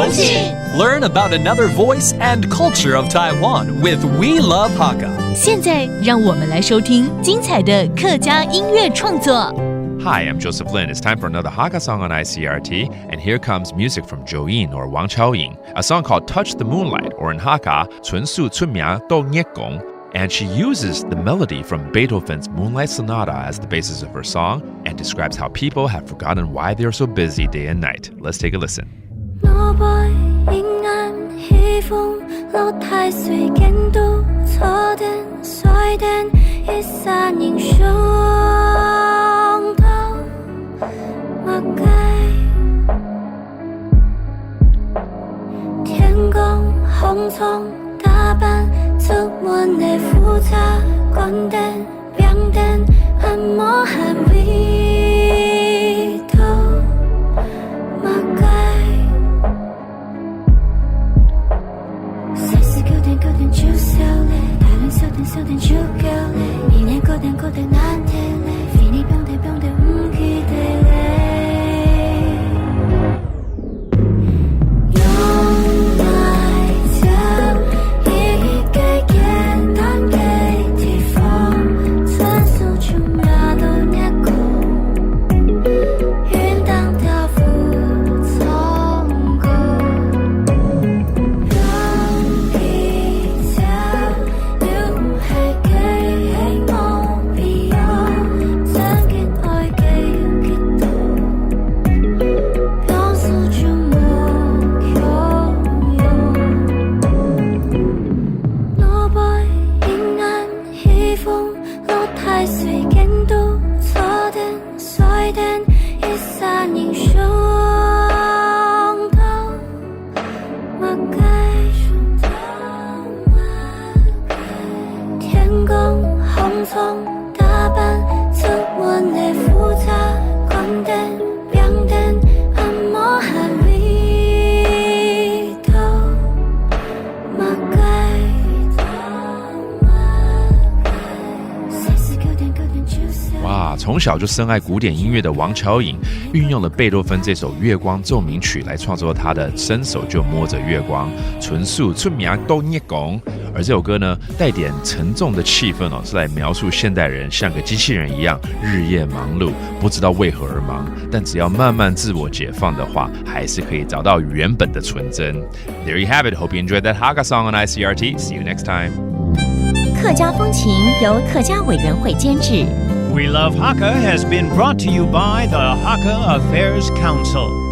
风情 Learn about another voice and culture of Taiwan with We Love Hakka. 现在让我们来收听精彩的客家音乐创作。Hi, I'm Joseph Lin. It's time for another Hakka song on ICRT, and here comes music from Joyin or Wang乔尹, a song called Touch the Moonlight, or in Hakka, 纯素春苗都月光. And she uses the melody from Beethoven's Moonlight Sonata as the basis of her song and describes how people have forgotten why they are so busy day and night. Let's take a listen. 打扮出門的複雜觀點變點按摩和味道馬街細事九點就笑咧大亂小點就叫咧一年九點難聽咧非你變得唔記得咧从小就深爱古典音乐的王乔尹，运用了贝多芬这首《月光奏鸣曲》来创作他的《伸手就摸着月光》，纯素春苗都月光。而这首歌呢，带点沉重的气氛是来描述现代人像个机器人一样日夜忙碌，不知道为何而忙，但只要慢慢自我解放的话，还是可以找到原本的纯真。There you have it. Hope you enjoyed that Hakka song on ICRT. See you next time. 客家风情由客家委员会监制。We Love Hakka has been brought to you by the Hakka Affairs Council.